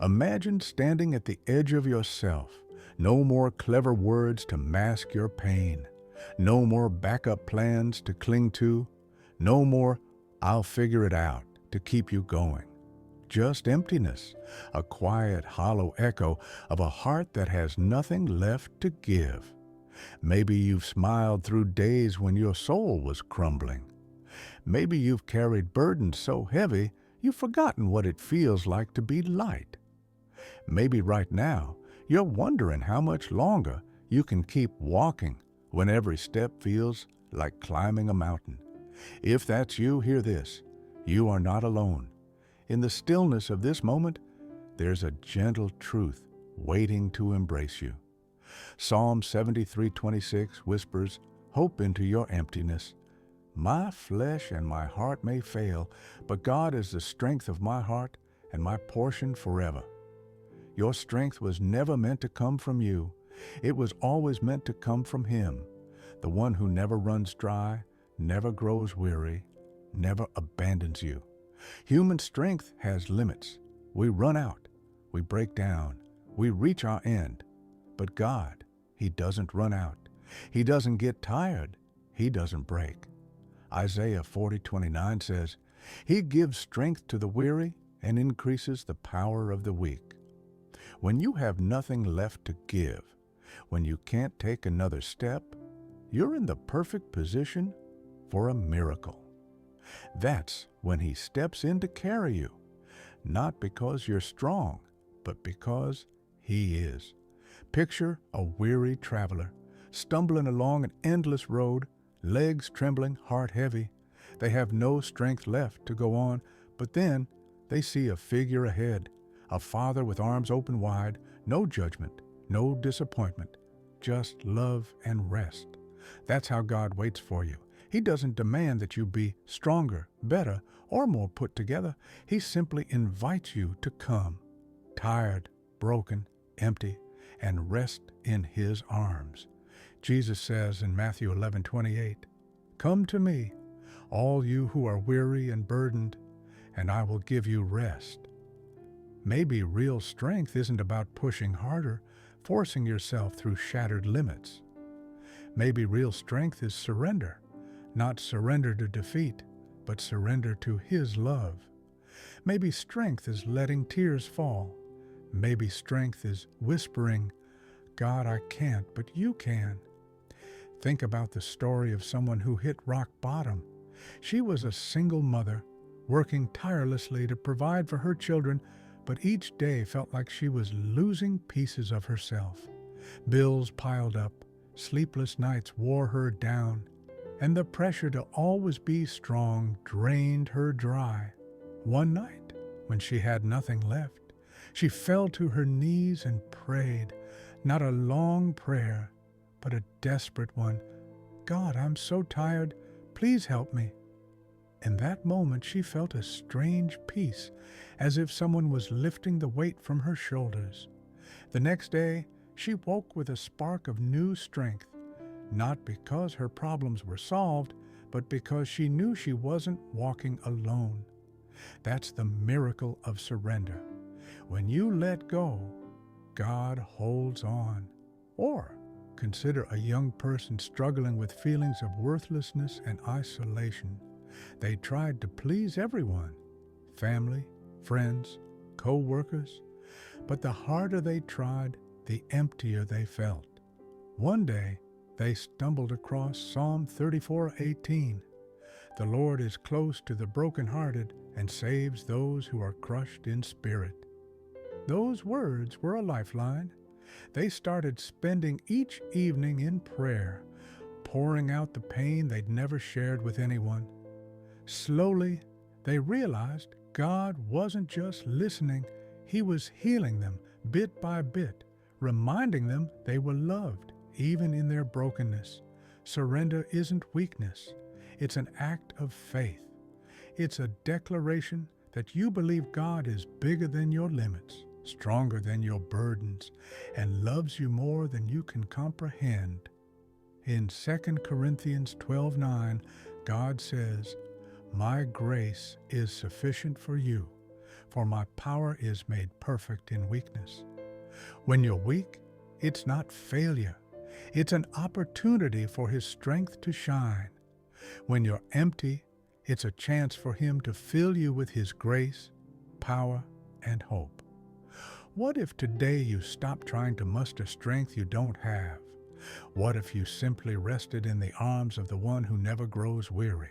Imagine standing at the edge of yourself. No more clever words to mask your pain. No more backup plans to cling to. No more, "I'll figure it out," to keep you going. Just emptiness, a quiet, hollow echo of a heart that has nothing left to give. Maybe you've smiled through days when your soul was crumbling. Maybe you've carried burdens so heavy you've forgotten what it feels like to be light. Maybe right now you're wondering how much longer you can keep walking when every step feels like climbing a mountain. If that's you, hear this. You are not alone. In the stillness of this moment, there's a gentle truth waiting to embrace you. Psalm 73:26 whispers hope into your emptiness. My flesh and my heart may fail, but God is the strength of my heart and my portion forever. Your strength was never meant to come from you. It was always meant to come from Him, the one who never runs dry, never grows weary, never abandons you. Human strength has limits. We run out, we break down, we reach our end. But God, He doesn't run out. He doesn't get tired. He doesn't break. Isaiah 40:29 says, He gives strength to the weary and increases the power of the weak. When you have nothing left to give, when you can't take another step, you're in the perfect position for a miracle. That's when He steps in to carry you, not because you're strong, but because He is. Picture a weary traveler stumbling along an endless road, legs trembling, heart heavy. They have no strength left to go on, but then they see a figure ahead, a Father with arms open wide, no judgment, no disappointment, just love and rest. That's how God waits for you. He doesn't demand that you be stronger, better, or more put together. He simply invites you to come, tired, broken, empty, and rest in His arms. Jesus says in Matthew 11:28, Come to me, all you who are weary and burdened, and I will give you rest. Maybe real strength isn't about pushing harder, forcing yourself through shattered limits. Maybe real strength is surrender, not surrender to defeat, but surrender to His love. Maybe strength is letting tears fall. Maybe strength is whispering, God, I can't, but you can. Think about the story of someone who hit rock bottom. She was a single mother, working tirelessly to provide for her children, but each day felt like she was losing pieces of herself. Bills piled up, sleepless nights wore her down, and the pressure to always be strong drained her dry. One night, when she had nothing left, she fell to her knees and prayed, not a long prayer, but a desperate one. God, I'm so tired. Please help me. In that moment, she felt a strange peace, as if someone was lifting the weight from her shoulders. The next day, she woke with a spark of new strength, not because her problems were solved, but because she knew she wasn't walking alone. That's the miracle of surrender. When you let go, God holds on. Or consider a young person struggling with feelings of worthlessness and isolation. They tried to please everyone, family, friends, co-workers, but the harder they tried, the emptier they felt. One day, they stumbled across Psalm 34:18. The Lord is close to the brokenhearted and saves those who are crushed in spirit. Those words were a lifeline. They started spending each evening in prayer, pouring out the pain they'd never shared with anyone. Slowly, they realized God wasn't just listening, He was healing them bit by bit, reminding them they were loved, even in their brokenness. Surrender isn't weakness. It's an act of faith. It's a declaration that you believe God is bigger than your limits, stronger than your burdens, and loves you more than you can comprehend. In 2 Corinthians 12:9, God says, My grace is sufficient for you, For my power is made perfect in weakness. When you're weak, it's not failure. It's an opportunity for His strength to shine. When you're empty, it's a chance for Him to fill you with His grace, power, and hope. What if today you stopped trying to muster strength you don't have? What if you simply rested in the arms of the one who never grows weary?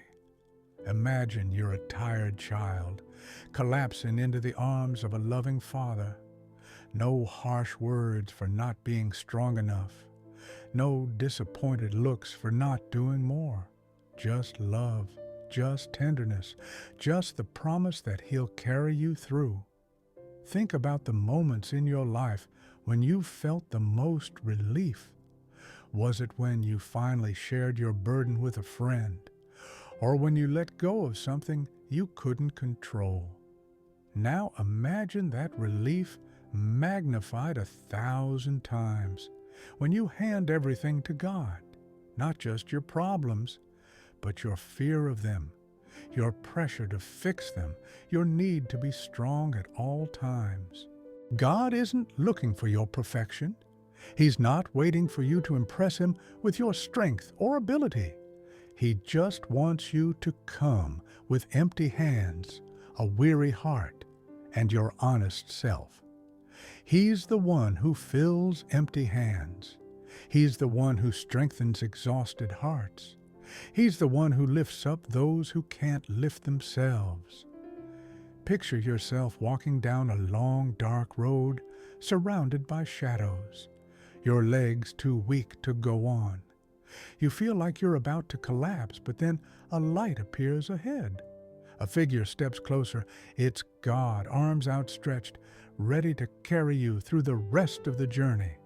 Imagine you're a tired child, collapsing into the arms of a loving Father. No harsh words for not being strong enough. No disappointed looks for not doing more. Just love, just tenderness, just the promise that He'll carry you through. Think about the moments in your life when you felt the most relief. Was it when you finally shared your burden with a friend? Or when you let go of something you couldn't control? Now imagine that relief magnified 1,000 times when you hand everything to God, not just your problems, but your fear of them, your pressure to fix them, your need to be strong at all times. God isn't looking for your perfection. He's not waiting for you to impress Him with your strength or ability. He just wants you to come with empty hands, a weary heart, and your honest self. He's the one who fills empty hands. He's the one who strengthens exhausted hearts. He's the one who lifts up those who can't lift themselves. Picture yourself walking down a long, dark road surrounded by shadows, your legs too weak to go on. You feel like you're about to collapse, but then a light appears ahead. A figure steps closer. It's God, arms outstretched, ready to carry you through the rest of the journey.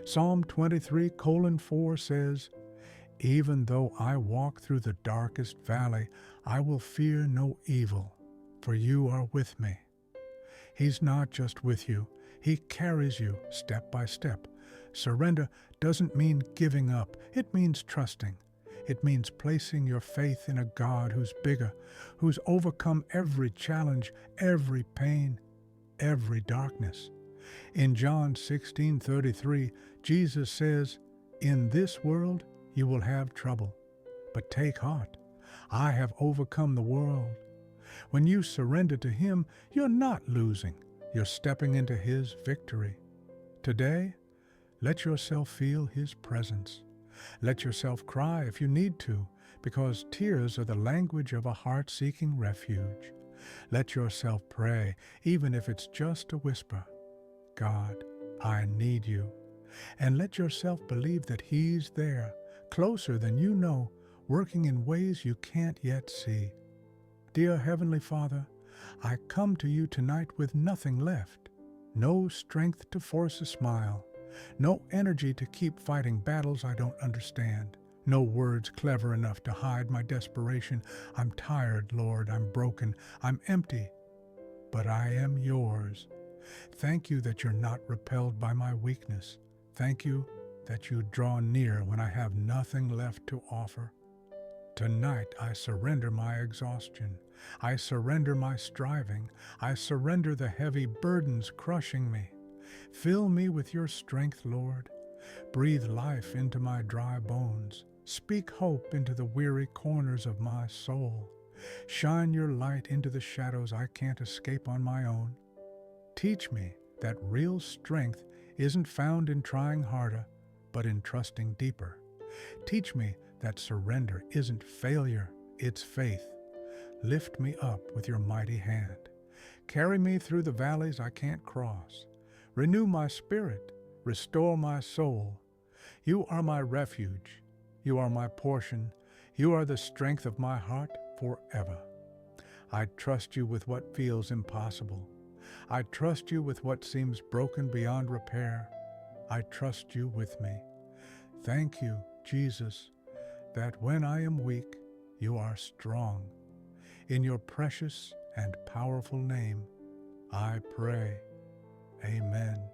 Psalm 23:4 says, "Even though I walk through the darkest valley, I will fear no evil, for you are with me." He's not just with you, He carries you step by step. Surrender doesn't mean giving up. It means trusting. It means placing your faith in a God who's bigger, who's overcome every challenge, every pain, every darkness. In John 16:33, Jesus says, "In this world you will have trouble, but take heart. I have overcome the world." When you surrender to Him, you're not losing. You're stepping into His victory. Today, let yourself feel His presence. Let yourself cry if you need to, because tears are the language of a heart seeking refuge. Let yourself pray, even if it's just a whisper. God, I need you. And let yourself believe that He's there, closer than you know, working in ways you can't yet see. Dear Heavenly Father, I come to you tonight with nothing left. No strength to force a smile. No energy to keep fighting battles I don't understand. No words clever enough to hide my desperation. I'm tired, Lord. I'm broken. I'm empty. But I am yours. Thank you that you're not repelled by my weakness. Thank you that you draw near when I have nothing left to offer. Tonight I surrender my exhaustion. I surrender my striving. I surrender the heavy burdens crushing me. Fill me with your strength, Lord. Breathe life into my dry bones. Speak hope into the weary corners of my soul. Shine your light into the shadows I can't escape on my own. Teach me that real strength isn't found in trying harder, but in trusting deeper. Teach me that surrender isn't failure, it's faith. Lift me up with your mighty hand. Carry me through the valleys I can't cross. Renew my spirit. Restore my soul. You are my refuge. You are my portion. You are the strength of my heart forever. I trust you with what feels impossible. I trust you with what seems broken beyond repair. I trust you with me. Thank you, Jesus, that when I am weak, you are strong. In your precious and powerful name, I pray. Amen.